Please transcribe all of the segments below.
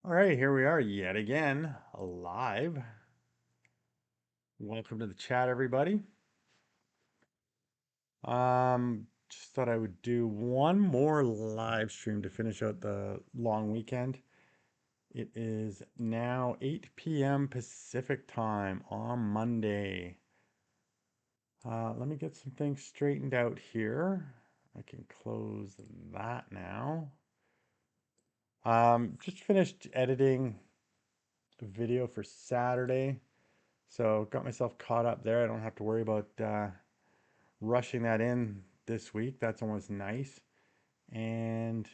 All right, here we are yet again, live. Welcome to the chat, everybody. Just thought I would do one more live stream to finish out the long weekend. It is now 8 p.m. Pacific time on Monday. Let me get some things straightened out here. I can close that now. Just finished editing the video for Saturday. So got myself caught up there. I don't have to worry about rushing that in this week. That's almost nice. And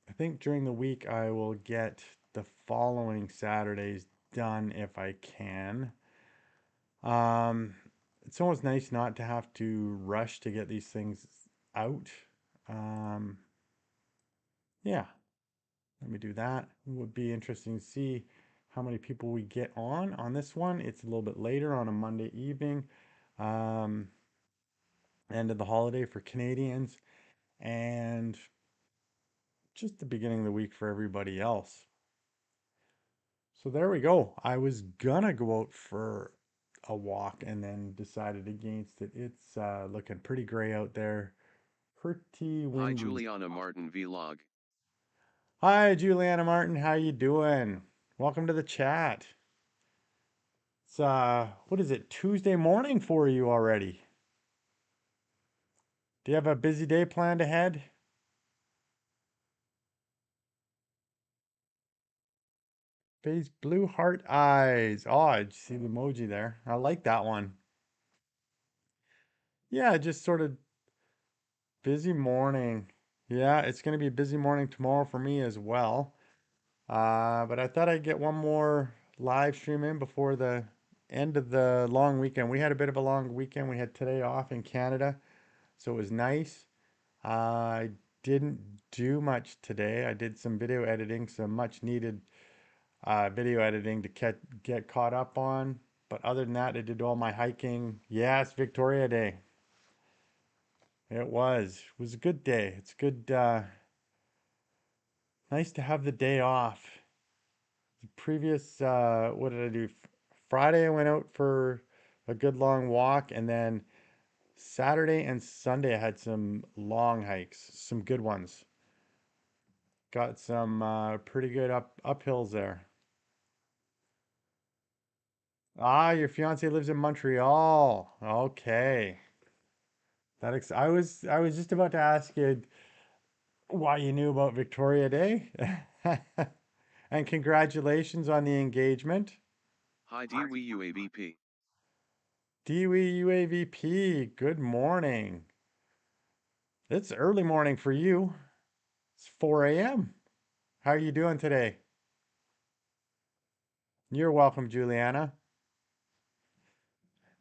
I think during the week I will get the following Saturdays done if I can. Um, it's almost nice not to have to rush to get these things out. Um, yeah, let me do that. It would be interesting to see how many people we get on this one. It's a little bit later on a Monday evening. Um, End of the holiday for Canadians, and just the beginning of the week for everybody else. So there we go. I was gonna go out for a walk and then decided against it. It's looking pretty gray out there, pretty Hi windy. Juliana Martin Vlog. Hi, Juliana Martin. How you doing? Welcome to the chat. It's what is it? Tuesday morning for you already? Do you have a busy day planned ahead? Face blue heart eyes. Oh, I see the emoji there. I like that one. Yeah, just sort of busy morning. Yeah, it's going to be a busy morning tomorrow for me as well. But I thought I'd get one more live stream in before the end of the long weekend. We had a bit of a long weekend. We had today off in Canada, so it was nice. I didn't do much today. I did some video editing, some much needed video editing to get caught up on. But other than that, I did all my hiking. Yes, Victoria Day. It was. It was a good day. It's good. Nice to have the day off. The previous, what did I do? Friday, I went out for a good long walk, and then Saturday and Sunday, I had some long hikes, some good ones. Got some pretty good uphills there. Ah, your fiance lives in Montreal. Okay. I was just about to ask you why you knew about Victoria Day. And congratulations on the engagement. Hi Dewey UAVP. Dewey UAVP, good morning. It's early morning for you. It's 4 a.m. How are you doing today? You're welcome, Juliana.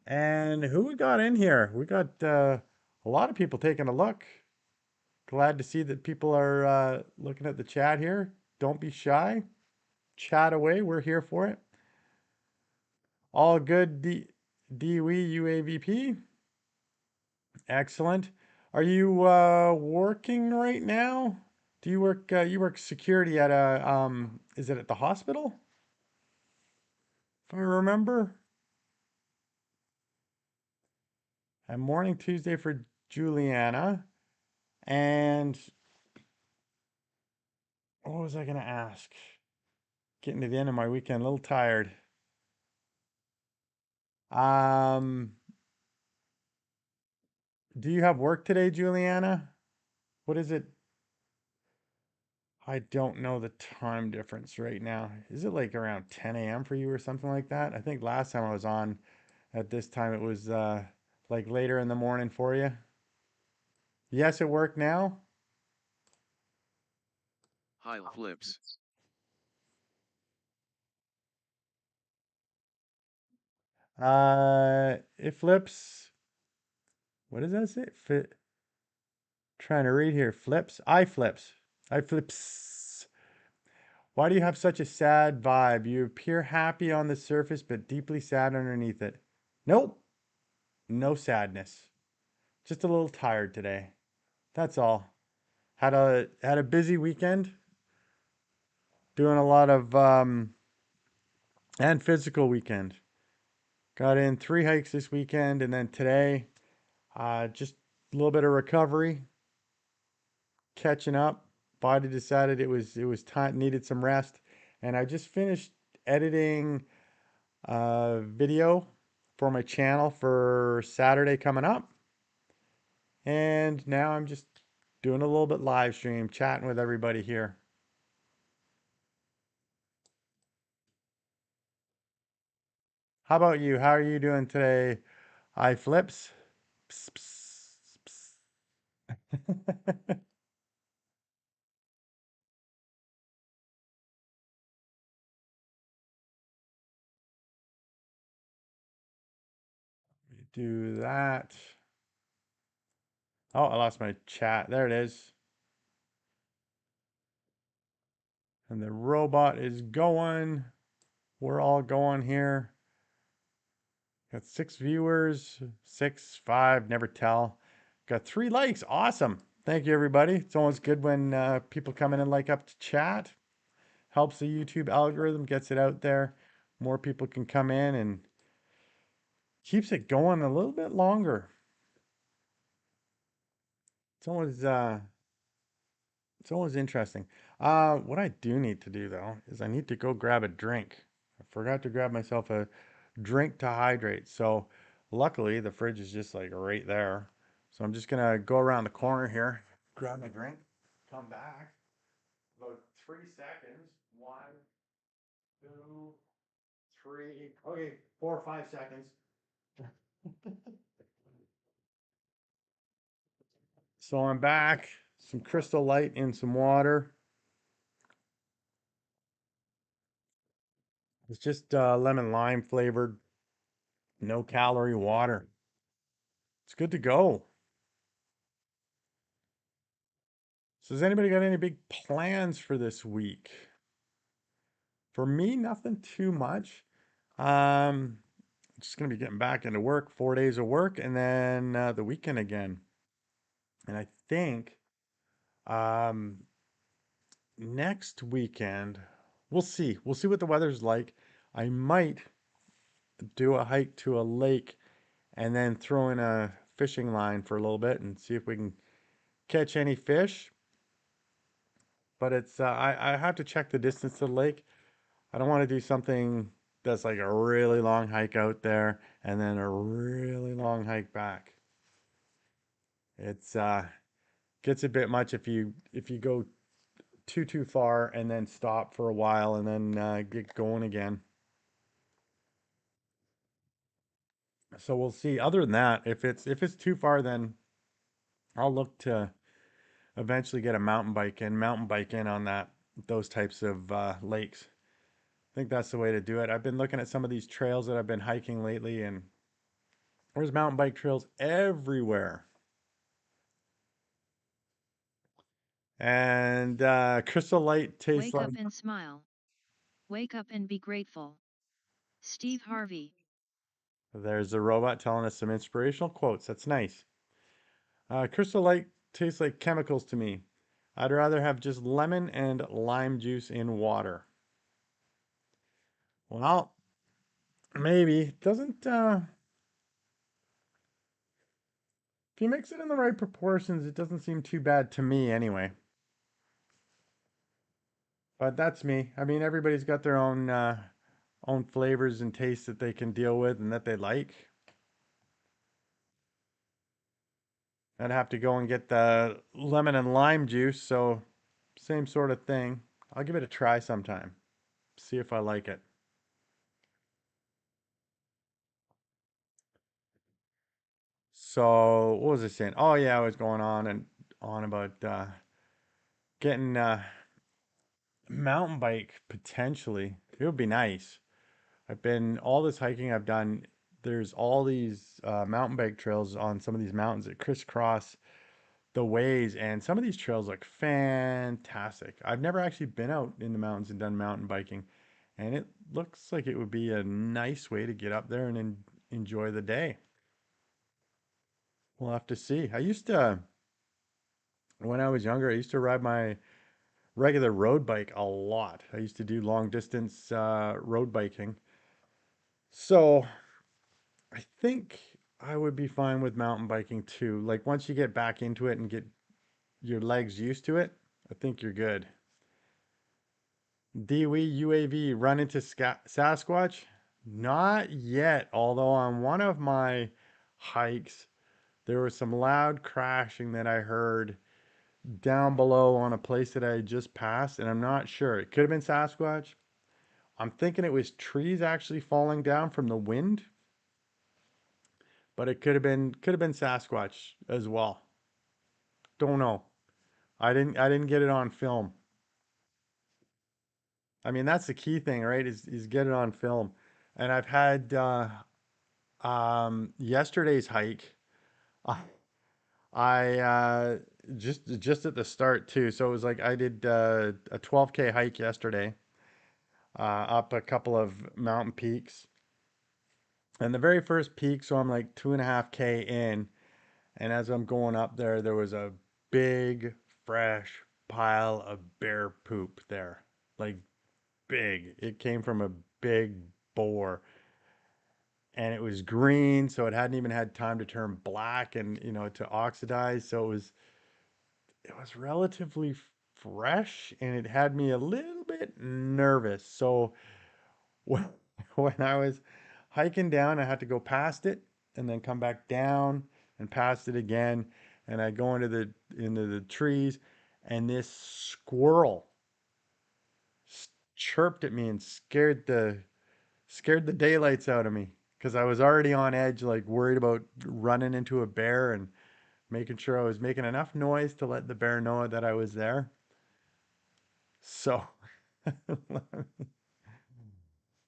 And who we got in here? We got a lot of people taking a look. Glad to see that people are looking at the chat here. Don't be shy. Chat away. We're here for it. All good, DWE UAVP. Excellent. Are you working right now? Do you work security at a is it at the hospital? If I remember. And morning Tuesday for Juliana. And what was I gonna ask? Getting to the end of my weekend, a little tired. Um, do you have work today, Juliana? What is it? I don't know the time difference right now. Is it like around 10 a.m. for you or something like that? I think last time I was on at this time it was like later in the morning for you. Yes, it worked now. Hi Flips. It flips. What does that say? Trying to read here. Flips. I flips. I flips. Why do you have such a sad vibe? You appear happy on the surface, but deeply sad underneath it. Nope. No sadness. Just a little tired today. That's all. Had a busy weekend. Doing a lot of and physical weekend. Got in 3 hikes this weekend, and then today, just a little bit of recovery, catching up. Body decided it was time, needed some rest, and I just finished editing a video for my channel for Saturday coming up, and now I'm just doing a little bit live stream, chatting with everybody here. How about you? How are you doing today? Hi, Flips. Psst, psst, psst. Do that. Oh, I lost my chat. There it is. And the robot is going. We're all going here. Got 6 viewers, six, five, never tell. Got 3 likes. Awesome. Thank you, everybody. It's always good when people come in and like up to chat. Helps the YouTube algorithm, gets it out there. More people can come in and keeps it going a little bit longer. It's always it's always interesting. What I do need to do though is I need to go grab a drink. I forgot to grab myself a drink to hydrate. So luckily the fridge is just like right there. So I'm just gonna go around the corner here, grab my drink, come back. About 3 seconds. 1, 2, 3. Okay, 4 or 5 seconds. So I'm back. Some Crystal Light in some water. It's just lemon lime flavored, no calorie water. It's good to go. So has anybody got any big plans for this week? For me, nothing too much. Um, just gonna be getting back into work, 4 days of work, and then the weekend again. And I think um, next weekend, we'll see. We'll see what the weather's like. I might do a hike to a lake and then throw in a fishing line for a little bit and see if we can catch any fish. But I have to check the distance to the lake. I don't want to do something that's like a really long hike out there and then a really long hike back. It's gets a bit much if you go too far and then stop for a while and then get going again. So we'll see. Other than that, if it's too far, then I'll look to eventually get a mountain bike in on those types of lakes. I think that's the way to do it. I've been looking at some of these trails that I've been hiking lately, and there's mountain bike trails everywhere. And Crystal Light tastes Wake like up and smile. Wake up and be grateful. Steve Harvey. there's a robot telling us some inspirational quotes. That's nice. Crystal Light tastes like chemicals to me. I'd rather have just lemon and lime juice in water. Well, maybe. Doesn't if you mix it in the right proportions, it doesn't seem too bad to me anyway. But that's me. I mean, everybody's got their own flavors and tastes that they can deal with and that they like. I'd have to go and get the lemon and lime juice, so same sort of thing. I'll give it a try sometime. See if I like it. So, what was I saying? Oh yeah, I was going on and on about getting mountain bike potentially. It would be nice. I've been all this hiking I've done. There's all these mountain bike trails on some of these mountains that crisscross the ways, and some of these trails look fantastic. I've never actually been out in the mountains and done mountain biking, and it looks like it would be a nice way to get up there and enjoy the day. We'll have to see. When I was younger, I used to ride regular road bike a lot. I used to do long distance road biking. So I think I would be fine with mountain biking too. Like once you get back into it and get your legs used to it, I think you're good. Dewey UAV run into Sasquatch? Not yet, although on one of my hikes, there was some loud crashing that I heard down below on a place that I had just passed, and I'm not sure. It could have been Sasquatch. I'm thinking it was trees actually falling down from the wind, but it could have been Sasquatch as well. Don't know. I didn't get it on film. I mean, that's the key thing, right? Is get it on film. And I've had yesterday's hike. I, I just at the start too. So it was like I did a 12K hike yesterday, up a couple of mountain peaks. And the very first peak, so I'm like 2.5K in, and as I'm going up there, there was a big fresh pile of bear poop there. Like big. It came from a big boar, and it was green, so it hadn't even had time to turn black and to oxidize. So it was relatively fresh, and it had me a little bit nervous. So when when I was hiking down, I had to go past it and then come back down and past it again, and I go into the trees, and this squirrel chirped at me and scared the daylights out of me because I was already on edge, like worried about running into a bear and making sure I was making enough noise to let the bear know that I was there. So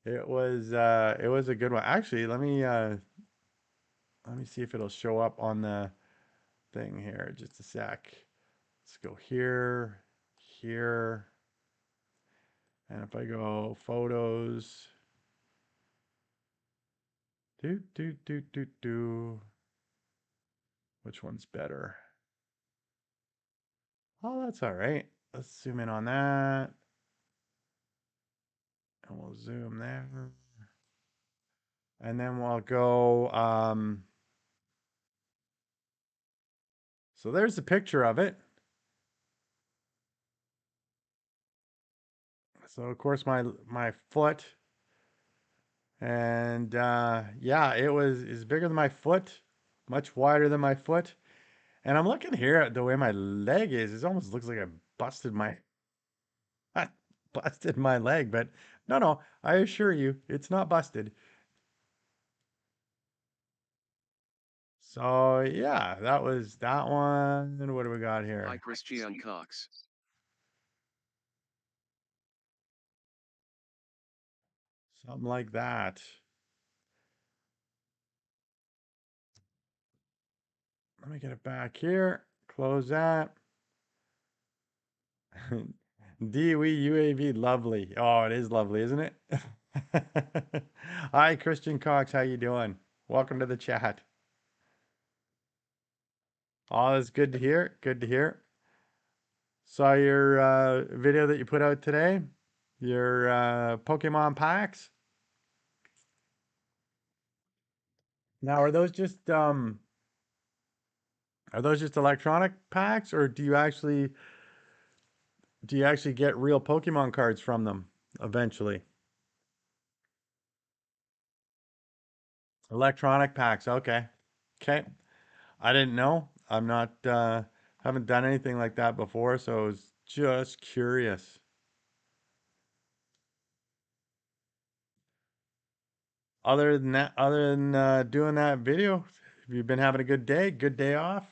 it was a good one. Actually, let me see if it'll show up on the thing here. Just a sec. Let's go here, here, and if I go photos, do. Which one's better? Oh, that's all right. Let's zoom in on that, and we'll zoom there, and then we'll go. So there's a picture of it. So of course my foot, and yeah, it is bigger than my foot, much wider than my foot. And I'm looking here at the way my leg is. It almost looks like I busted my busted my leg, but no, no, I assure you, it's not busted. So yeah, that was that one. What do we got Hi here? Christian Cox. Something like that. Let me get it back here. Close that. DOE UAV, lovely. Oh, it is lovely, isn't it? Hi, Christian Cox. How you doing? Welcome to the chat. Oh, that's good to hear. Good to hear. Saw your video that you put out today. Your Pokemon packs. Now, are those just electronic packs, or do you actually get real Pokemon cards from them eventually? Electronic packs. Okay. Okay. I didn't know. I'm not haven't done anything like that before, so I was just curious. Other than doing that video, have you been having a good day? Good day off?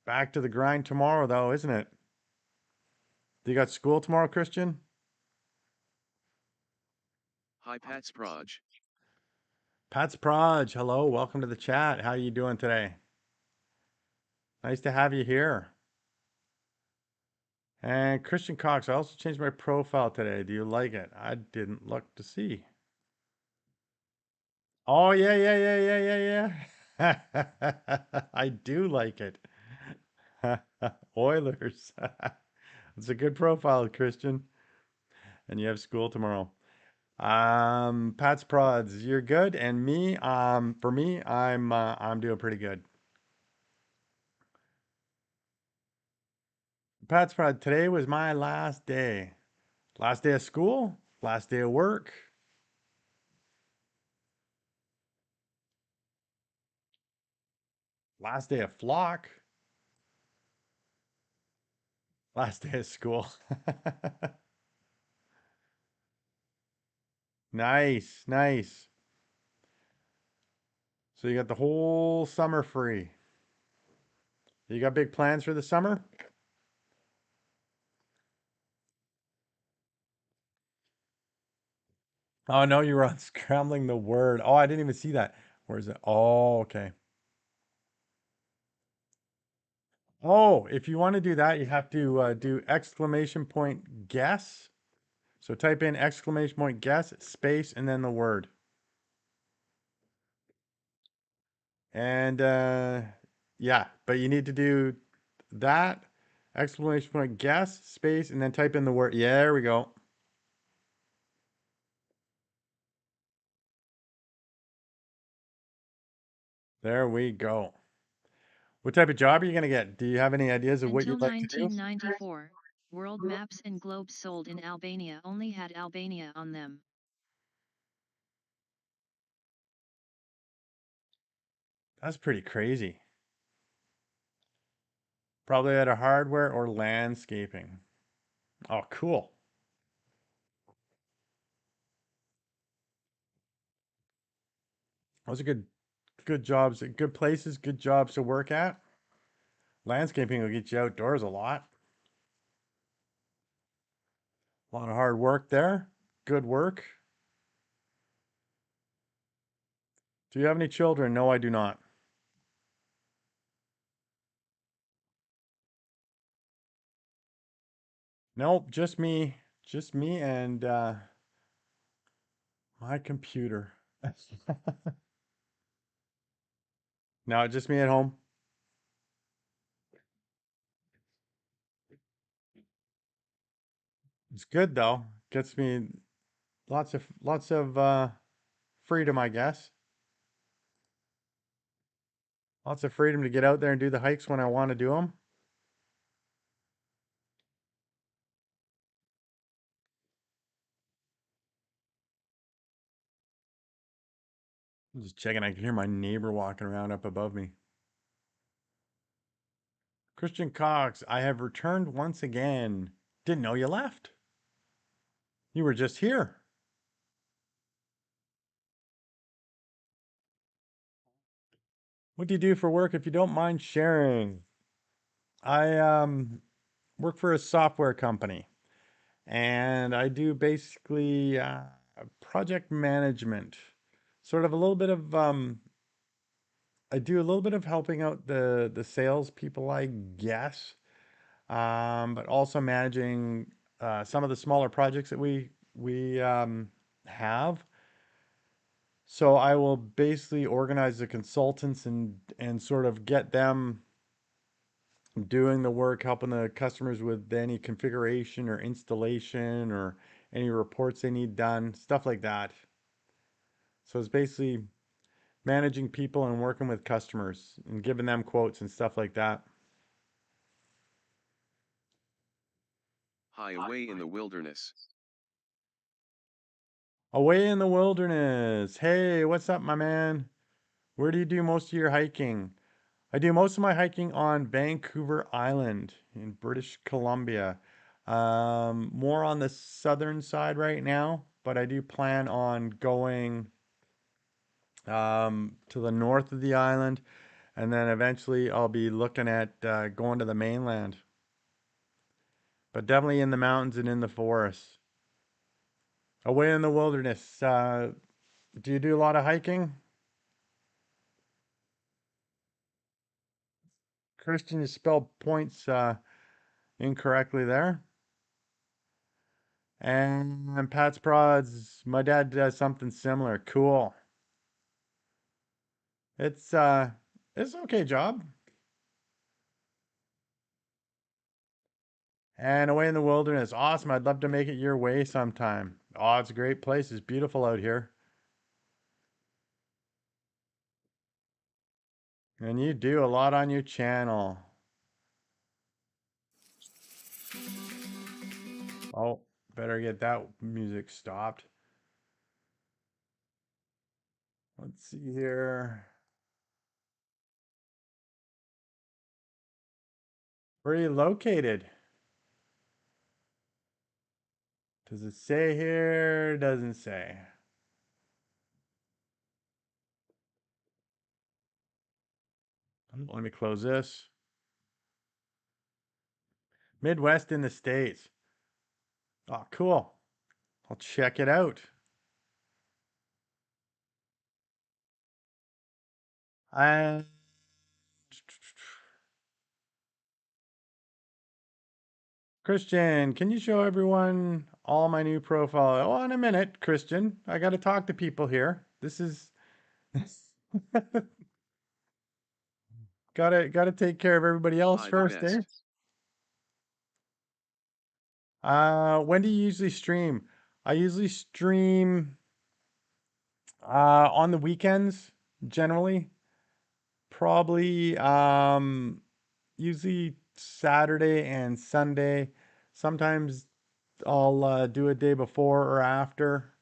Back to the grind tomorrow though, isn't it? You got school tomorrow, Christian? Hi Pats Proj. Pat's Proj, hello, welcome to the chat. How are you doing today? Nice to have you here. And Christian Cox, I also changed my profile today. Do you like it? I didn't look to see. Oh yeah, yeah, yeah, yeah, yeah, yeah. I do like it. Oilers. It's a good profile, Christian. And you have school tomorrow. Pat's prods, you're good, and me, for me, I'm doing pretty good. Pat's prod, today was my last day. Last day of school, last day of work, last day of flock, last day of school. Nice, nice. So you got the whole summer free. You got big plans for the summer? Oh no, you were on scrambling the word. Oh, I didn't even see that. Where is it? Oh, okay. Oh, if you want to do that, you have to do exclamation point guess. So type in exclamation point guess space and then the word. And yeah, but you need to do that exclamation point guess space and then type in the word. Yeah, there we go. There we go. What type of job are you going to get? Do you have any ideas of what Until you'd like to do? 1994, world maps and globes sold in Albania only had Albania on them. That's pretty crazy. Probably at a hardware or landscaping. Oh, cool. Those are good jobs, good places, good jobs to work at. Landscaping will get you outdoors a lot. A lot of hard work there. Good work. Do you have any children? No, I do not. Nope, just me. Just me and my computer. No, just me at home. It's good though. Gets me lots of freedom, I guess. Lots of freedom to get out there and do the hikes when I want to do them. I'm just checking. I can hear my neighbor walking around up above me. Christian Cox, I have returned once again. Didn't know you left. You were just here. What do you do for work if you don't mind sharing? I work for a software company and I do basically project management. Sort of a little bit of I do a little bit of helping out the sales people, I guess. But also managing some of the smaller projects that we have. So I will basically organize the consultants and sort of get them doing the work, helping the customers with any configuration or installation or any reports they need done, stuff like that. So it's basically managing people and working with customers and giving them quotes and stuff like that. High away in the wilderness. Away in the wilderness. Hey, what's up, my man? Where do you do most of your hiking? I do most of my hiking on Vancouver Island in British Columbia. More on the southern side right now, but I do plan on going to the north of the island, and then eventually I'll be looking at going to the mainland, but definitely in the mountains and in the forests. Away in the wilderness. Do you do a lot of hiking? Christian, you spelled points incorrectly there. And Pat's Prods, my dad does something similar. Cool. It's it's an okay job. And away in the wilderness. Awesome. I'd love to make it your way sometime. Oh, it's a great place. It's beautiful out here. And you do a lot on your channel. Oh, better get that music stopped. Let's see here. Where are you located? Does it say here? Doesn't say. Let me close this. Midwest in the States. Oh, cool. I'll check it out. I Christian, can you show everyone all my new profile? Oh, in a minute, Christian. I got to talk to people here. This is gotta take care of everybody else Hi the first, eh? best. When do you usually stream? I usually stream on the weekends, generally. Probably usually Saturday and Sunday. Sometimes I'll do a day before or after.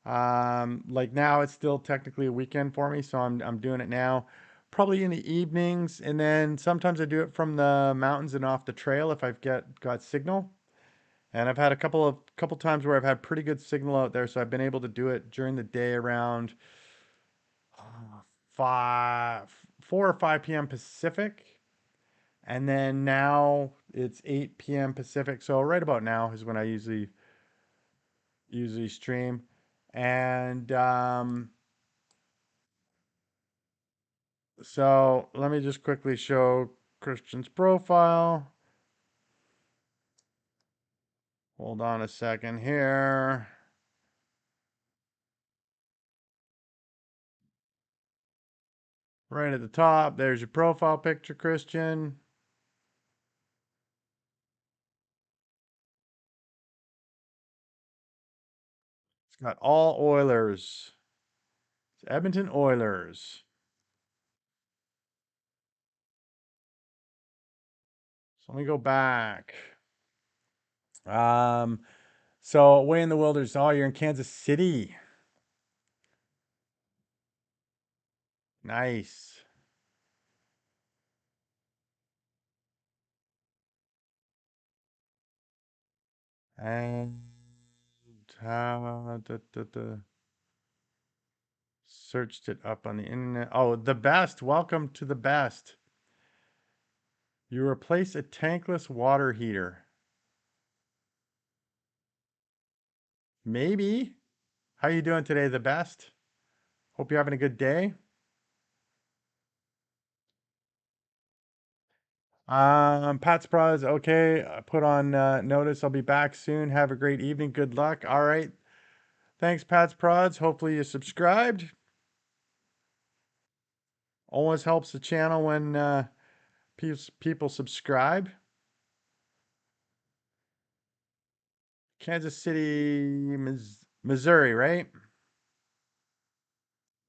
Like now it's still technically a weekend for me, so I'm doing it now. Probably in the evenings, and then sometimes I do it from the mountains and off the trail if I've got signal. And I've had a couple times where I've had pretty good signal out there, so I've been able to do it during the day around uh, 4 or 5 p.m. Pacific. And then now it's 8 p.m. Pacific. So right about now is when I usually stream. And so let me just quickly show Christian's profile. Hold on a second here. Right at the top, there's your profile picture, Christian. It's got all Oilers. It's Edmonton Oilers. So let me go back. Um, so away in the wilderness. Oh, you're in Kansas City. Nice. And searched it up on the internet. Oh, the best. Welcome to the best. You replace a tankless water heater. Maybe. How you doing today, the best? Hope you're having a good day. Pat's Bros. Okay, I put on notice. I'll be back soon. Have a great evening. Good luck. All right. Thanks, Pat's Prods. Hopefully you subscribed. Always helps the channel when people subscribe. Kansas City, Missouri, right?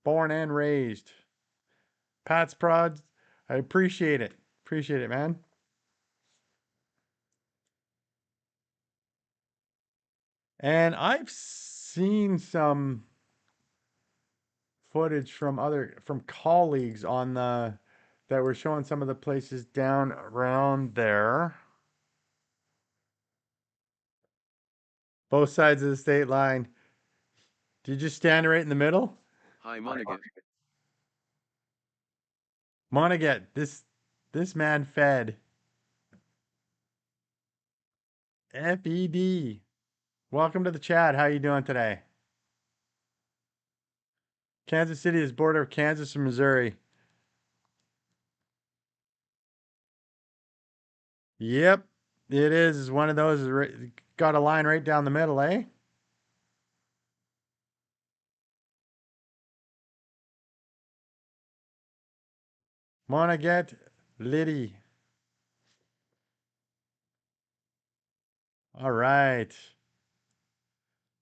Born and raised. Pat's Prods. I appreciate it. Appreciate it, man. And I've seen some footage from colleagues on the that were showing some of the places down around there. Both sides of the state line. Did you just stand right in the middle? Hi Monaghan. Monaghan, this man fed. FED. Welcome to the chat. How you doing today? Kansas City is border of Kansas and Missouri. Yep, it is. It's one of those. Got a line right down the middle, eh? Monaghan, Liddy. All right.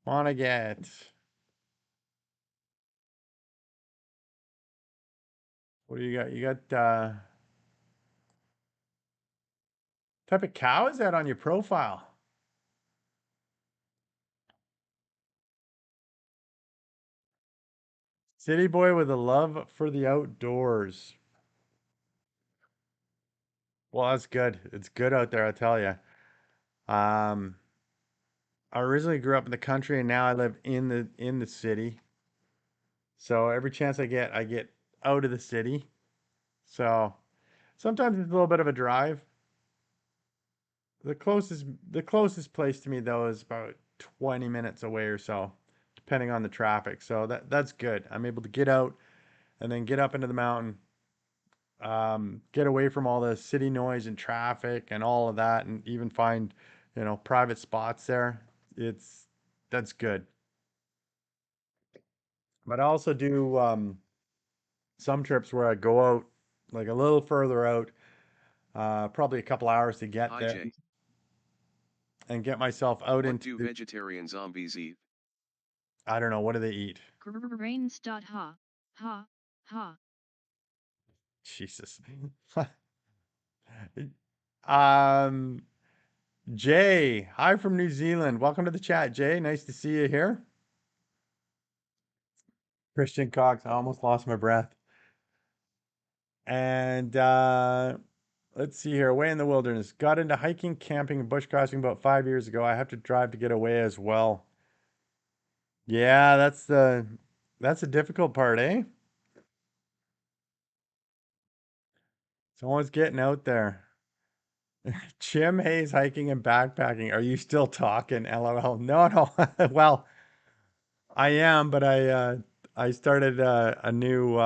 Wanna get. What do you got? You got type of cow is that on your profile? City boy with a love for the outdoors. Well, that's good. It's good out there, I tell you. Um, I originally grew up in the country and now I live in the city. So every chance I get out of the city. So sometimes it's a little bit of a drive. The closest place to me though is about 20 minutes away or so, depending on the traffic. So that's good. I'm able to get out and then get up into the mountain, get away from all the city noise and traffic and all of that, and even find, private spots there. It's That's good. But I also do some trips where I go out like a little further out, probably a couple hours to get Hi there Jay. and get myself out What into do the, vegetarian zombies eat? I don't know, what do they eat? Grains. Ha. Ha. Ha. Jesus. um, Jay, hi from New Zealand. Welcome to the chat, Jay. Nice to see you here. Christian Cox, I almost lost my breath. And let's see here. Away in the wilderness. Got into hiking, camping, and bushcrossing about 5 years ago. I have to drive to get away as well. Yeah, that's the difficult part, eh? Someone's getting out there. Jim Hayes hiking and backpacking. Are you still talking? LOL. No, no. Well, I am, but I started a new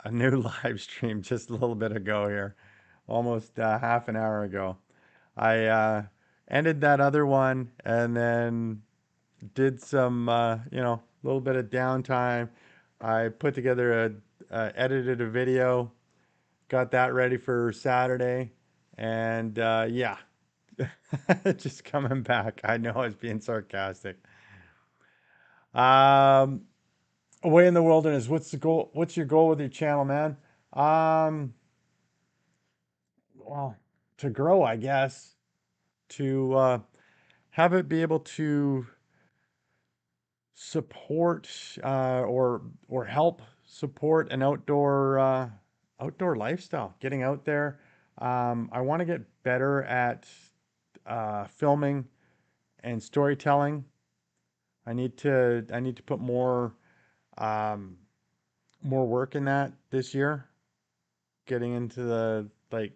live stream just a little bit ago here, almost half an hour ago. I ended that other one and then did some little bit of downtime. I put together edited a video, got that ready for Saturday, and yeah, just coming back. I know I was being sarcastic. Um, Away in the wilderness. What's the goal? What's your goal with your channel, man? Um, well, to grow, I guess. To have it be able to support or help support an outdoor lifestyle. Getting out there. I want to get better at filming and storytelling. I need to put um, more work in that this year. Getting into the like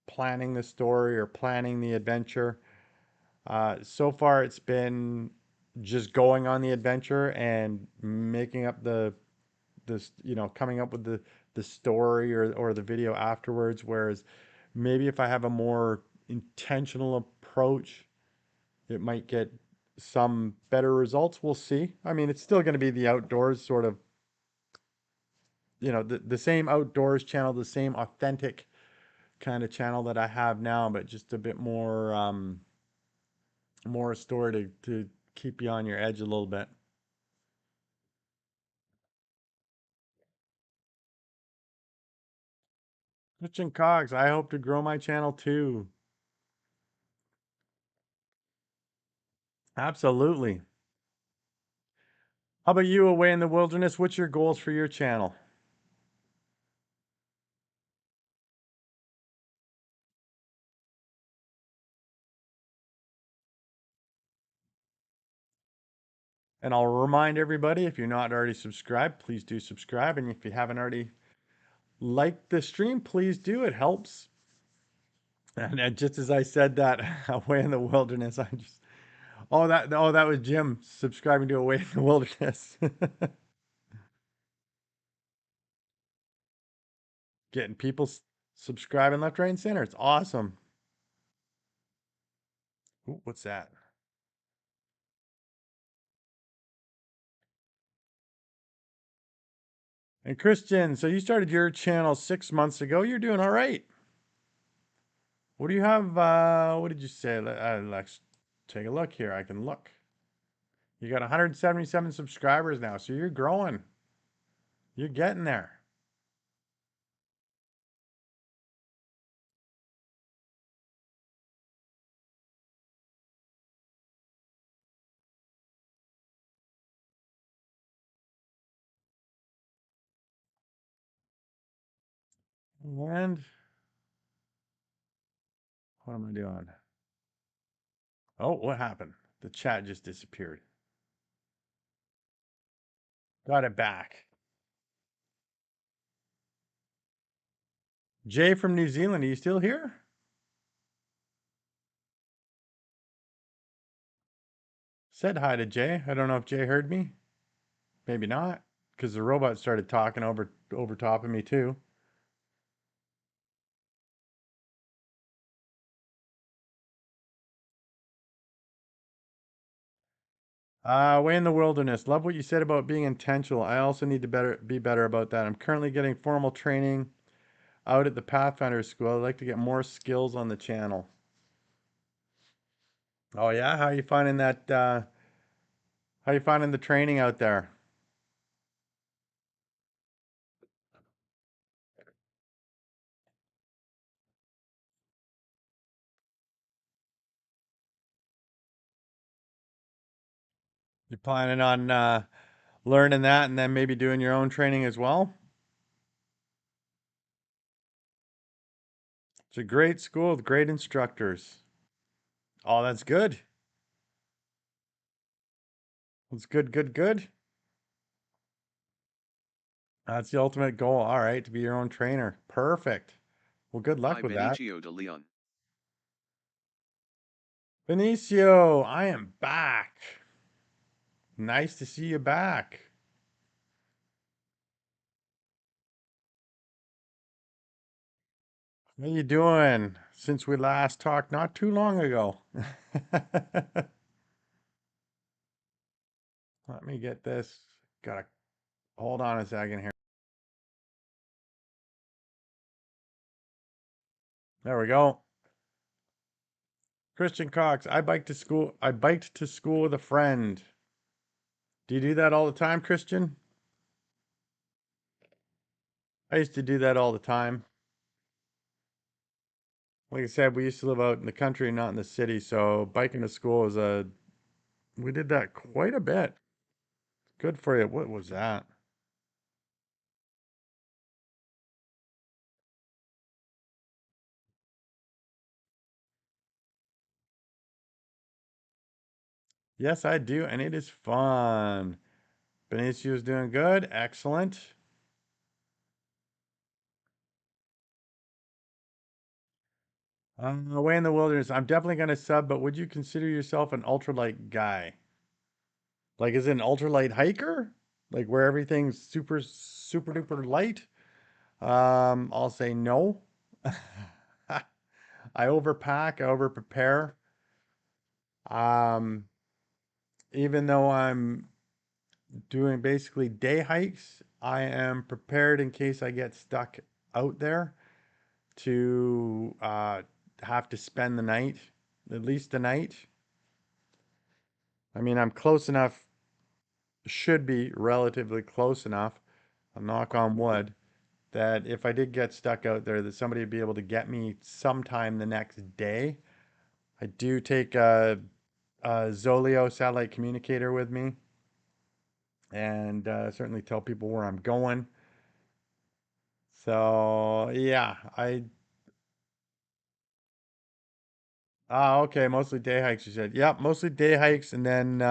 planning the story or planning the adventure. So far, it's been just going on the adventure and making up coming up with the story or the video afterwards. Whereas maybe if I have a more intentional approach, it might get some better results. We'll see. I mean, it's still going to be the outdoors sort of, the same outdoors channel, the same authentic kind of channel that I have now, but just a bit more story to keep you on your edge a little bit. Christian Cogs, I hope to grow my channel too. Absolutely. How about you away in the wilderness? What's your goals for your channel? And I'll remind everybody, if you're not already subscribed, please do subscribe. And if you haven't already liked the stream, please do. It helps. And just as I said that, away in the wilderness, I just that was Jim subscribing to Away in the Wilderness. Getting people subscribing left, right, and center. It's awesome. Ooh, what's that? And Christian, so you started your channel 6 months ago. You're doing all right. What do you have? What did you say? Let's take a look here. I can look. You got 177 subscribers now, so you're growing. You're getting there. And what am I doing? Oh, what happened? The chat just disappeared. Got it back. Jay from New Zealand, are you still here? Said hi to Jay. I don't know if Jay heard me. Maybe not, because the robot started talking over top of me too. Way in the wilderness. Love what you said about being intentional. I also need to be better about that. I'm currently getting formal training out at the Pathfinder School. I'd like to get more skills on the channel. Oh yeah, how are you finding that? How are you finding the training out there? You planning on learning that and then maybe doing your own training as well? It's a great school with great instructors. Oh, that's good. That's good, good, good. That's the ultimate goal. All right, to be your own trainer. Perfect. Well, good luck Hi with that. Benicio de Leon. Benicio, I am back. Nice to see you back. How you doing since we last talked not too long ago? Let me get this. Gotta hold on a second here. There we go. Christian Cox, I biked to school. I biked to school with a friend. Do you do that all the time, Christian? I used to do that all the time. Like I said, we used to live out in the country, not in the city, so biking to school was a we did that quite a bit. Good for you. What was that? Yes, I do, and it is fun. Benicio is doing good. Excellent. Away in the wilderness. I'm definitely gonna sub, but would you consider yourself an ultralight guy? Like, is it an ultralight hiker? Like where everything's super duper light? I'll say no. I overpack, I over prepare. Um, Even though I'm doing basically day hikes, I am prepared in case I get stuck out there to have to spend the night, at least the night. I mean, I'm close enough, should be relatively close enough, a knock on wood, that if I did get stuck out there, that somebody would be able to get me sometime the next day. I do take a Zoleo satellite communicator with me and certainly tell people where I'm going. So yeah, okay, mostly day hikes. You said, yep, mostly day hikes, and then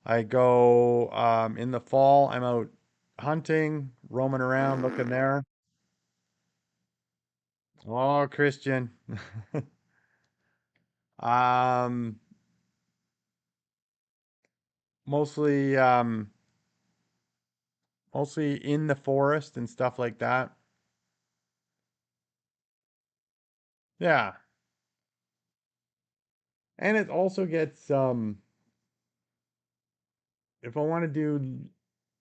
I go in the fall. I'm out hunting, roaming around, looking there. Oh, Christian. um, mostly mostly in the forest and stuff like that. Yeah, and it also gets if I want to do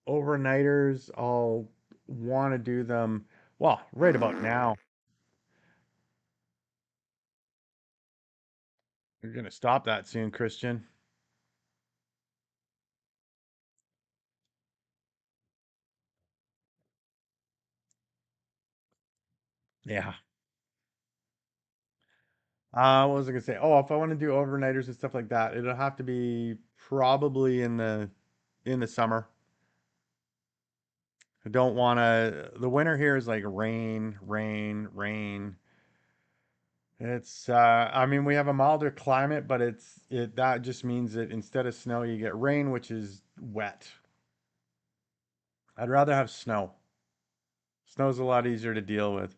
overnighters, I'll want to do them, well, right about now. You're gonna stop that soon, Christian. Yeah. What was I gonna say? Oh, if I want to do overnighters and stuff like that, it'll have to be probably in the summer. I don't want to. The winter here is like rain, rain, rain. It's I mean we have a milder climate, but it that just means that instead of snow you get rain, which is wet. I'd rather have snow. Snow's a lot easier to deal with.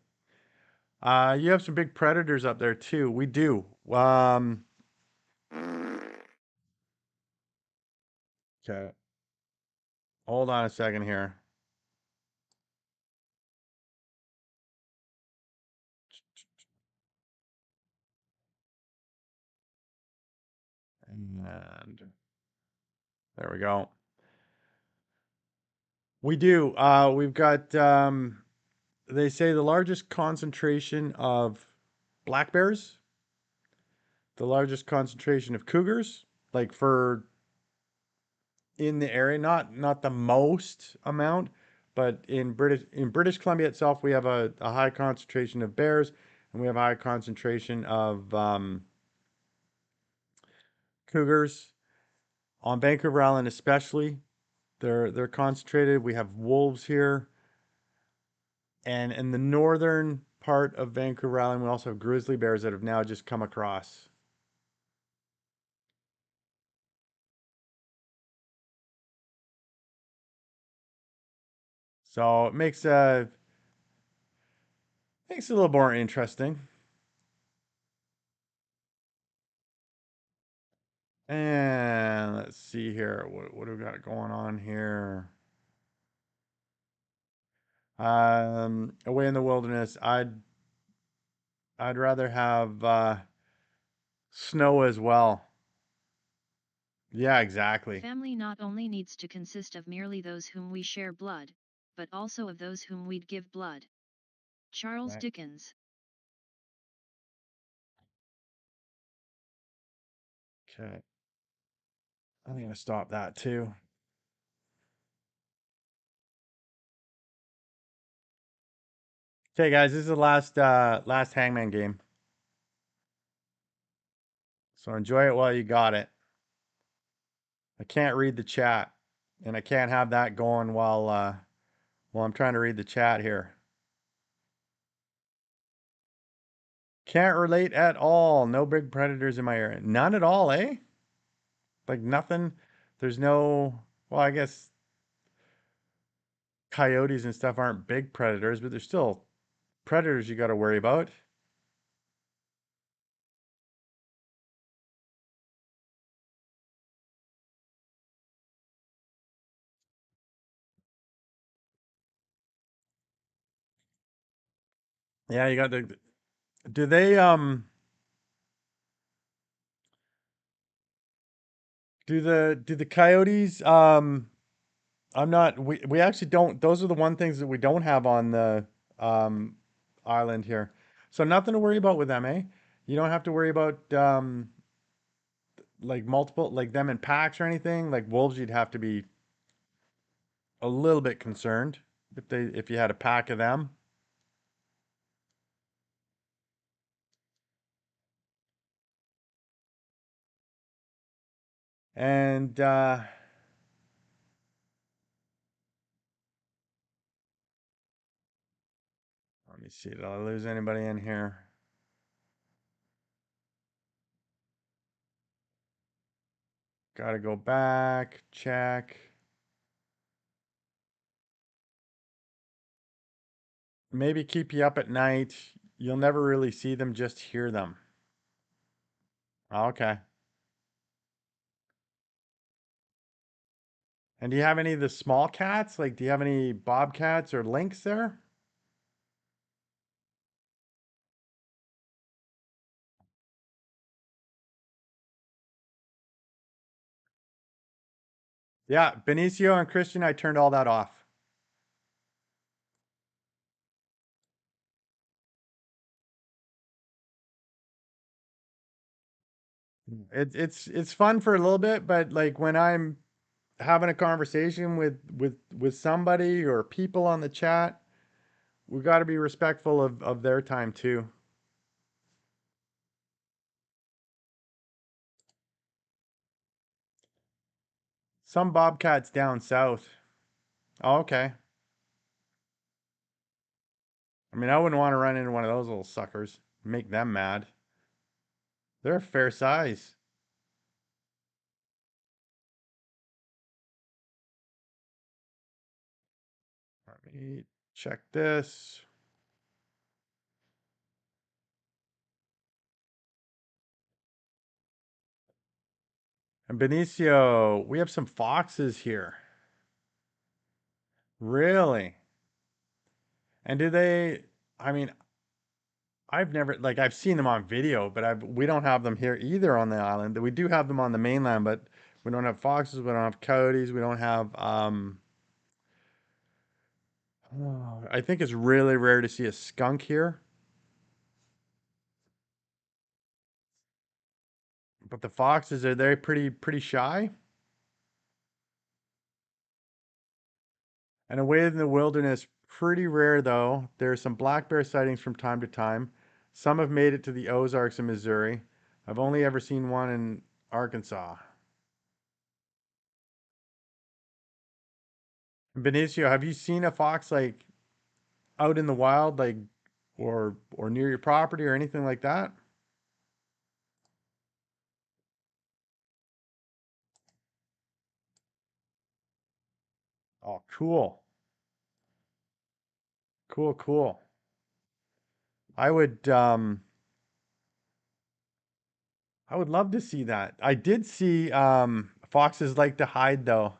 You have some big predators up there too. We do. Okay. Hold on a second here. And there we go. We do. We've got they say the largest concentration of black bears, the largest concentration of cougars, like for in the area, not the most amount, but in British Columbia itself, we have a high concentration of bears, and we have a high concentration of cougars on Vancouver Island, especially. They're concentrated. We have wolves here, and in the northern part of Vancouver Island, we also have grizzly bears that have now just come across. So it makes it a little more interesting. And let's see here. What do we got going on here? Away in the wilderness, I'd rather have snow as well. Yeah, exactly. Family not only needs to consist of merely those whom we share blood, but also of those whom we'd give blood. Charles Right. Dickens. Okay. I'm gonna stop that too. Okay, guys, this is the last hangman game. So enjoy it while you got it. I can't read the chat, and I can't have that going while I'm trying to read the chat here. Can't relate at all. No big predators in my area. None at all, eh? Like nothing. There's no. Well, I guess coyotes and stuff aren't big predators, but they're still predators you got to worry about. Yeah, you got the. Do they do the coyotes I'm not we actually don't those are the one things that we don't have on the um island here. So nothing to worry about with them, eh? You don't have to worry about like multiple like them in packs or anything. Like wolves you'd have to be a little bit concerned if you had a pack of them. And let me see, did I lose anybody in here? Gotta go back, check. Maybe keep you up at night. You'll never really see them, just hear them. Okay. And do you have any of the small cats? Like, do you have any bobcats or lynx there? Yeah, Benicio and Christian, I turned all that off. It's fun for a little bit, but like when I'm having a conversation with somebody or people on the chat, we got to be respectful of their time too. Some bobcats down south. Oh, okay. I mean, I wouldn't want to run into one of those little suckers. Make them mad. They're a fair size. Let me check this. And Benicio, we have some foxes here. Really? And do they, I mean, I've never like I've seen them on video, but we don't have them here either on the island. We do have them on the mainland, but we don't have foxes, we don't have coyotes, we don't have I think it's really rare to see a skunk here. But the foxes are they pretty shy. And away in the wilderness, pretty rare though. There's some black bear sightings from time to time. Some have made it to the Ozarks in Missouri. I've only ever seen one in Arkansas. Benicio, have you seen a fox like out in the wild, like or near your property or anything like that? Oh, cool, cool. I would I would love to see that. I did see foxes like to hide though.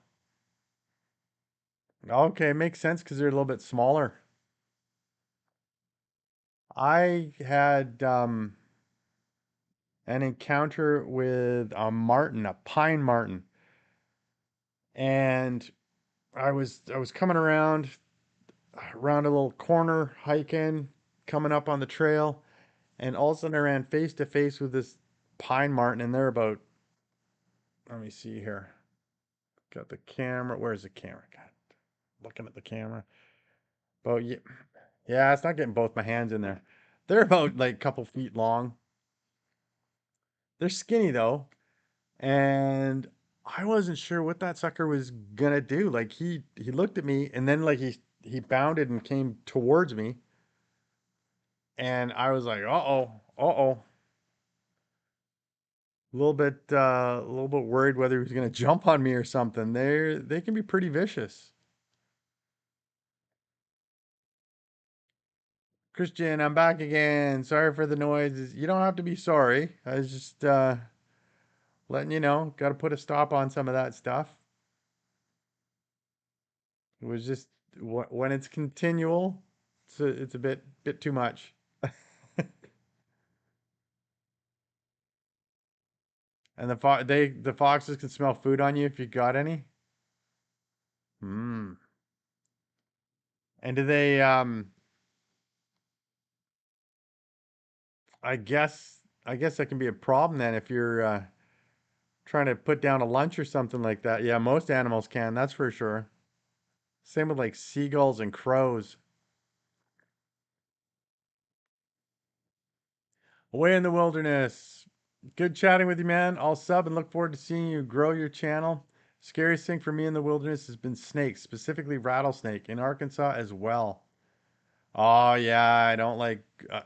Okay, makes sense because they're a little bit smaller. I had an encounter with a martin, a pine martin, and I was coming around a little corner hiking, coming up on the trail, and all of a sudden I ran face to face with this pine martin, and they're about, let me see here. Got the camera. Where's the camera? God, looking at the camera. Oh yeah, yeah. It's not getting both my hands in there. They're about like a couple feet long. They're skinny though, and I wasn't sure what that sucker was gonna do. Like he looked at me, and then like he bounded and came towards me, and I was like, uh oh, a little bit worried whether he was gonna jump on me or something. They can be pretty vicious. Christian, I'm back again. Sorry for the noises. You don't have to be sorry. I was just letting you know. Got to put a stop on some of that stuff. It was just when it's continual, it's a bit too much. And the foxes can smell food on you if you got any. Hmm. And do they I guess that can be a problem then if you're trying to put down a lunch or something like that. Yeah, most animals can, that's for sure. Same with like seagulls and crows. Away in the wilderness. Good chatting with you, man. I'll sub and look forward to seeing you grow your channel. Scariest thing for me in the wilderness has been snakes, specifically rattlesnake in Arkansas as well. Oh yeah,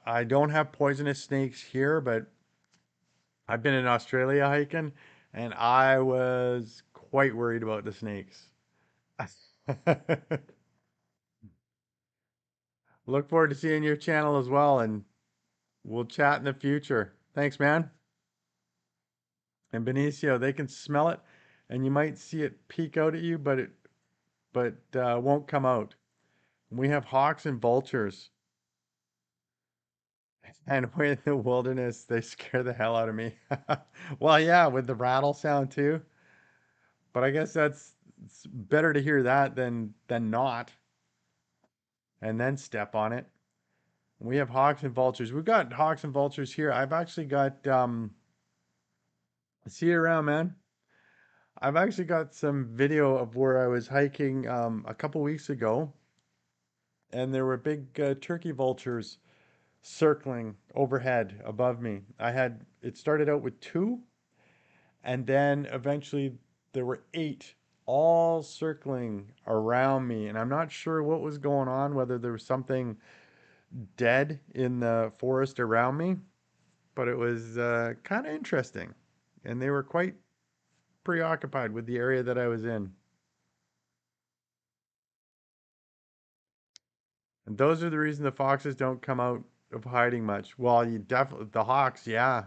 I don't have poisonous snakes here, but I've been in Australia hiking and I was quite worried about the snakes. Look forward to seeing your channel as well and we'll chat in the future. Thanks, man. And Benicio, they can smell it, and you might see it peek out at you, but won't come out. We have hawks and vultures, and we're in the wilderness. They scare the hell out of me. Well, yeah, with the rattle sound too. But I guess it's better to hear that than not, and then step on it. We have hawks and vultures. We've got hawks and vultures here. I've actually got See you around, man. I've actually got some video of where I was hiking a couple weeks ago, and there were big turkey vultures circling overhead above me. It started out with two, and then eventually there were eight all circling around me. And I'm not sure what was going on, whether there was something dead in the forest around me, but it was kind of interesting. And they were quite preoccupied with the area that I was in. And those are the reason the foxes don't come out of hiding much. Well, you definitely, the hawks, yeah.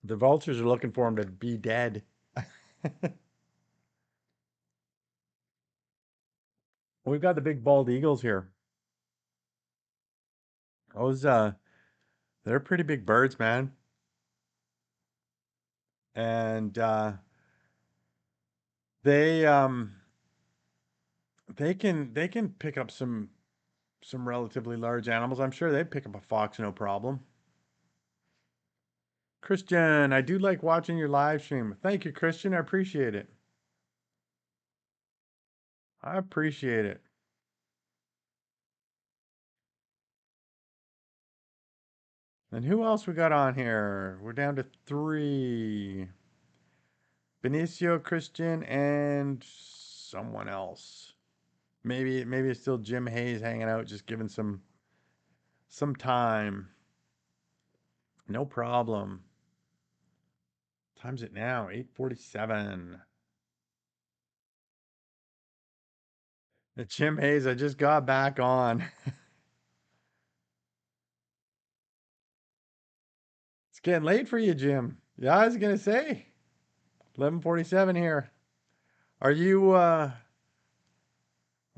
The vultures are looking for them to be dead. We've got the big bald eagles here. Those, they're pretty big birds, man. And they, they can pick up some relatively large animals. I'm sure they'd pick up a fox, no problem. Christian, I do like watching your live stream. Thank you, Christian. I appreciate it. I appreciate it. And who else we got on here? We're down to three. Benicio, Christian, and someone else. Maybe it's still Jim Hayes hanging out, just giving some time. No problem. Time's it now? 8:47. Jim Hayes, I just got back on. It's getting late for you, Jim. Yeah, I was gonna say. 11:47 here. Are you uh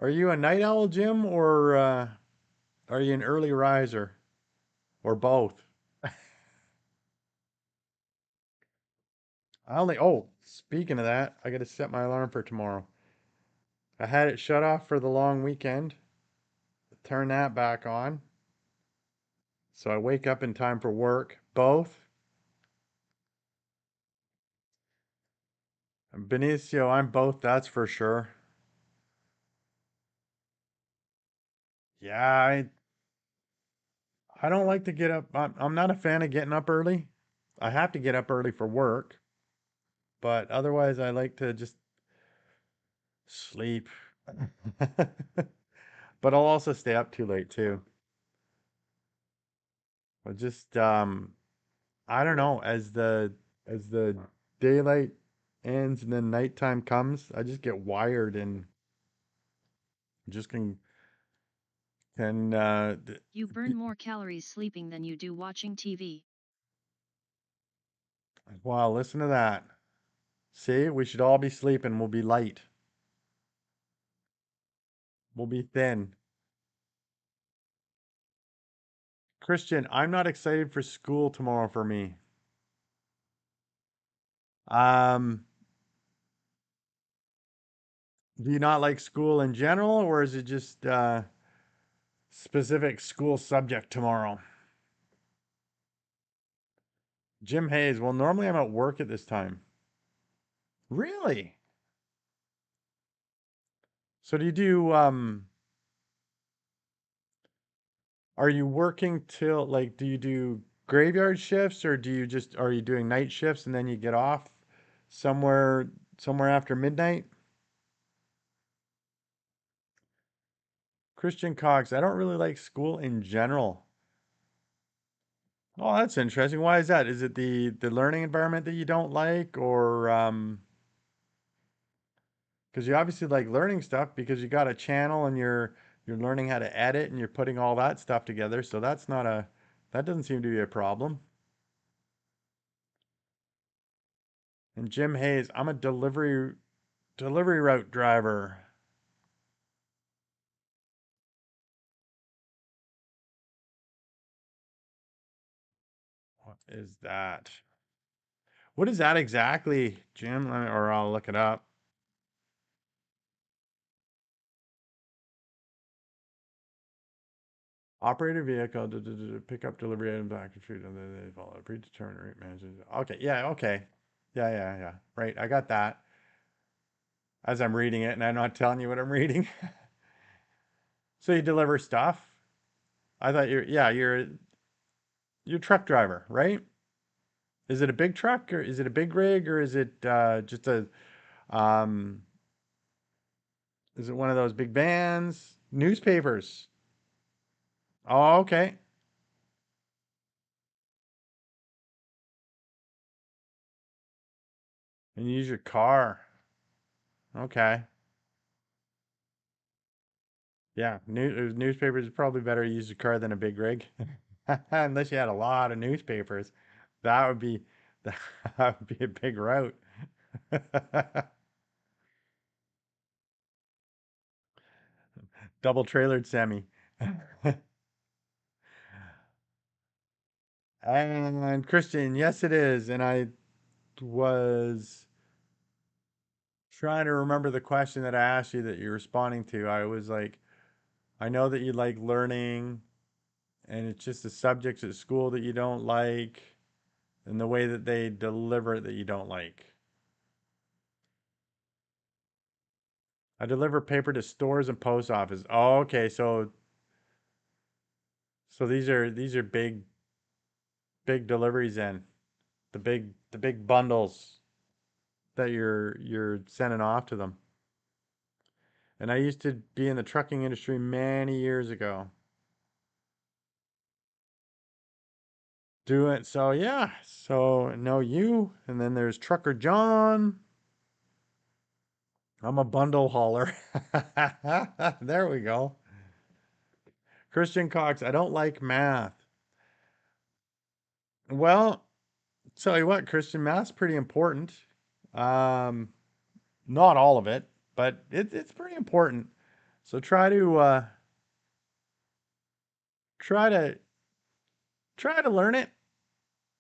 are you a night owl, Jim, or are you an early riser? Or both? Speaking of that, I gotta set my alarm for tomorrow. I had it shut off for the long weekend. Turn that back on. So I wake up in time for work. Both. Benicio, I'm both, that's for sure. Yeah, I don't like to get up. I'm not a fan of getting up early. I have to get up early for work, but otherwise I like to just sleep. But I'll also stay up too late too. I just I don't know, as the daylight ends and then nighttime comes, I just get wired and just can You burn more calories sleeping than you do watching TV. wow, listen to that. See, we should all be sleeping. We'll be light. We'll be thin. Christian, I'm not excited for school tomorrow for me. Um, do you not like school in general, or is it just specific school subject tomorrow? Jim Hayes, well, normally I'm at work at this time. Really? So do you do are you working till like do you do graveyard shifts or do you just are you doing night shifts and then you get off somewhere somewhere after midnight? Christian Cox, I don't really like school in general. Oh, that's interesting. Why is that? Is it the learning environment that you don't like or because you obviously like learning stuff because you got a channel and you're learning how to edit and you're putting all that stuff together. So that doesn't seem to be a problem. And Jim Hayes, I'm a delivery route driver. What is that? What is that exactly, Jim? Or I'll look it up. Operator vehicle, pick up delivery and back and food, and then they follow predetermined route management. Okay, yeah, okay. Yeah. Right, I got that as I'm reading it, and I'm not telling you what I'm reading. So you deliver stuff. I thought you're a truck driver, right? Is it a big truck or is it a big rig or is it just a um is it one of those big vans? Newspapers. Oh, okay. And you use your car. Okay. Yeah, newspapers is probably better to use a car than a big rig. Unless you had a lot of newspapers. That would be that would be a big route. Double trailered semi. And Christian, yes it is. And I was trying to remember the question that I asked you that you're responding to. I was like, I know that you like learning, and it's just the subjects at school that you don't like, and the way that they deliver it that you don't like. I deliver paper to stores and post office. Oh, okay. So these are big deliveries then. The big bundles that you're sending off to them. And I used to be in the trucking industry many years ago. Do it. So yeah. So no you. And then there's Trucker John. I'm a bundle hauler. There we go. Christian Cox. I don't like math. Well, tell you what, Christian, math's pretty important. Um, not all of it, but it's pretty important. So try to try to learn it.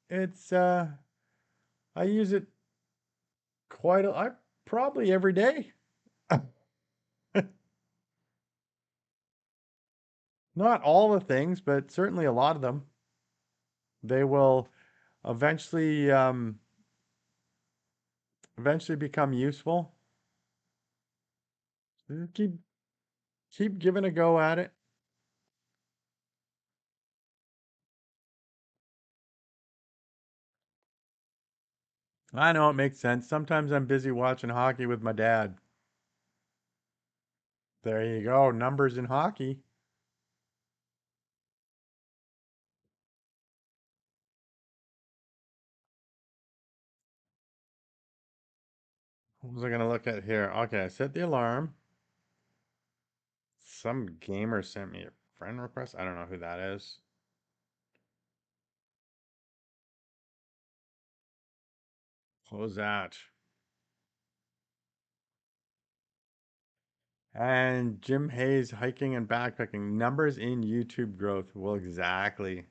It's I use it I probably every day. Not all the things, but certainly a lot of them. They will eventually eventually become useful. Keep giving a go at it. I know it makes sense. Sometimes I'm busy watching hockey with my dad. There you go. Numbers in hockey. What was I gonna look at here? Okay, I set the alarm. Some gamer sent me a friend request. I don't know who that is. What was that? And Jim Hayes hiking and backpacking. Numbers in YouTube growth. Well, exactly.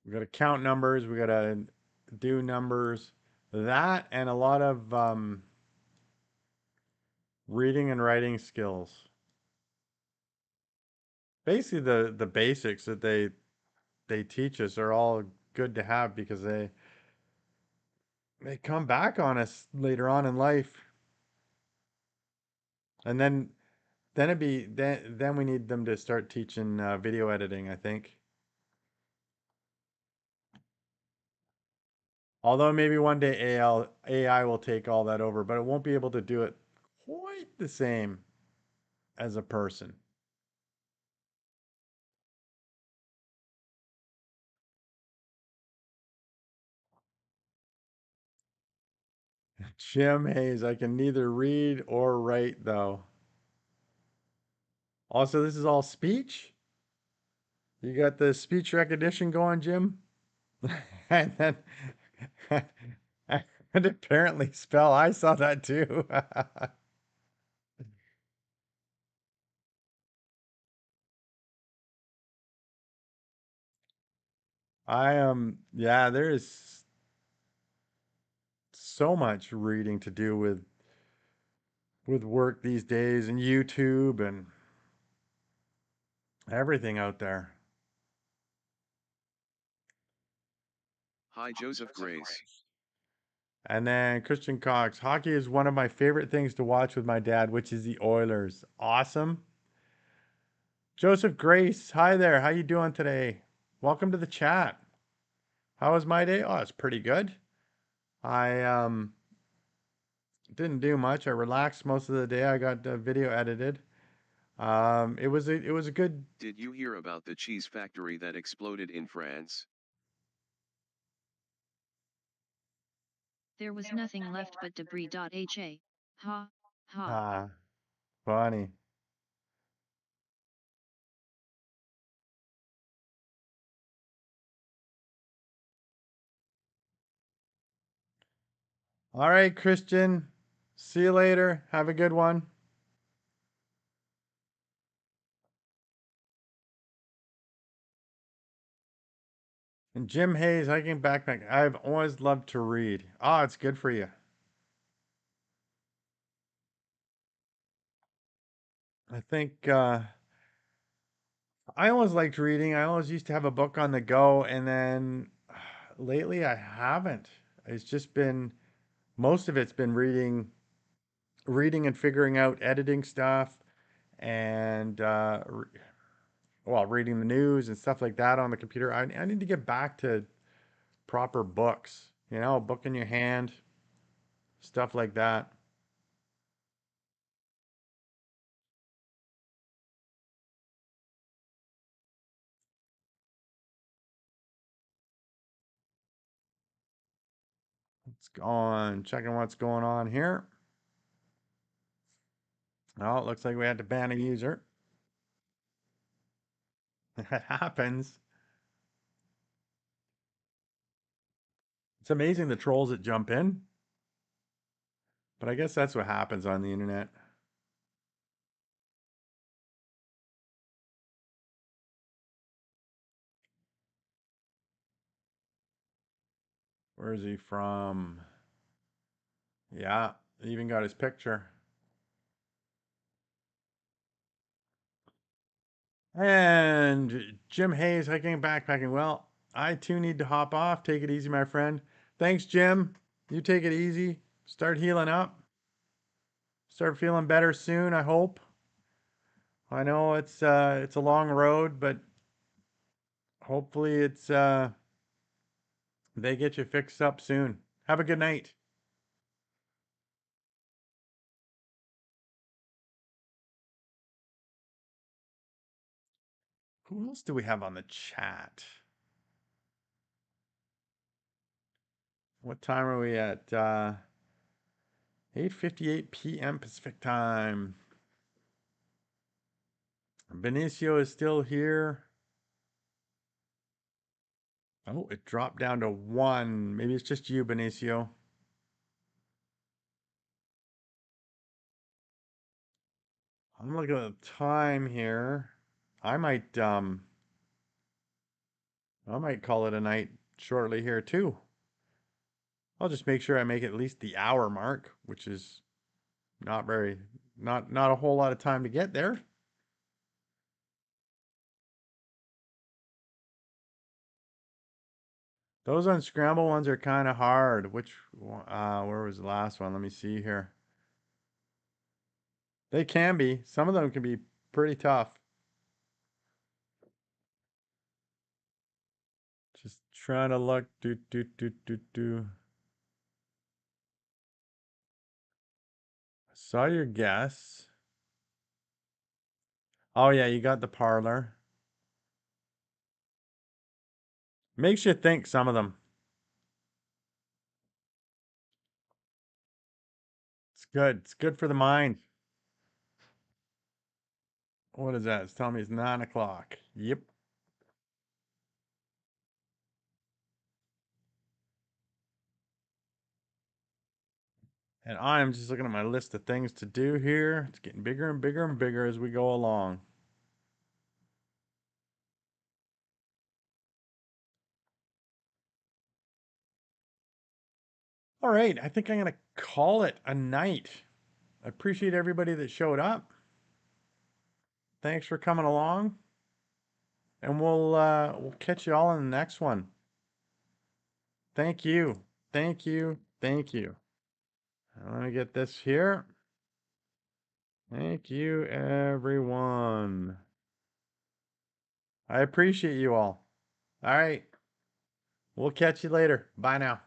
We got to count numbers. We got to do numbers. That and a lot of reading and writing skills. Basically, the basics that they teach us are all good to have because they come back on us later on in life, and then we need them to start teaching video editing, I think. Although maybe one day AI will take all that over, but it won't be able to do it quite the same as a person. Jim Hayes, I can neither read or write though. Also, this is all speech. You got the speech recognition going, Jim? And then and apparently spell. I saw that too. I am yeah, there is so much reading to do with work these days and YouTube and Everything out there. Hi Joseph Grace. And then Christian Cox, hockey is one of my favorite things to watch with my dad, which is the Oilers. Awesome. Joseph Grace, hi there. How you doing today? Welcome to the chat. How was my day? Oh, it's pretty good. I didn't do much. I relaxed most of the day. I got the video edited. It was a good. Did you hear about the cheese factory that exploded in France? There was nothing left but debris. Ha. Ha. Ah, funny. All right, Christian. See you later. Have a good one. And Jim Hayes, hiking backpack. I've always loved to read. Oh, it's good for you. I think I always liked reading. I always used to have a book on the go, and then lately I haven't. It's just been most of it's been reading and figuring out editing stuff, and well, reading the news and stuff like that on the computer. I need to get back to proper books. You know, a book in your hand, stuff like that. Let's go on checking what's going on here. Oh, it looks like we had to ban a user. It happens. It's amazing the trolls that jump in, but I guess that's what happens on the internet. Where is he from? Yeah, he even got his picture. And Jim Hayes hiking and backpacking. Well, I too need to hop off. Take it easy, my friend. Thanks, Jim. You take it easy. Start healing up. Start feeling better soon, I hope. I know it's a long road, but hopefully it's they get you fixed up soon. Have a good night. Who else do we have on the chat? What time are we at? 8:58 p.m. Pacific time. Benicio is still here. Oh, it dropped down to one. Maybe it's just you, Benicio. I'm looking at the time here. I might um I might call it a night shortly here too. I'll just make sure I make at least the hour mark, which is not very not a whole lot of time to get there. Those unscramble ones are kind of hard. Where was the last one? Let me see here. They can be. Some of them can be pretty tough. Just trying to look. Do. Saw your guess. Oh yeah, you got the parlor. Makes you think some of them. It's good. It's good for the mind. What is that? It's telling me it's 9 o'clock. Yep. And I'm just looking at my list of things to do here. It's getting bigger and bigger and bigger as we go along. All right, I think I'm going to call it a night. I appreciate everybody that showed up. Thanks for coming along. And we'll catch you all in the next one. Thank you. Thank you. Thank you. Let me get this here. Thank you, everyone. I appreciate you all. All right. We'll catch you later. Bye now.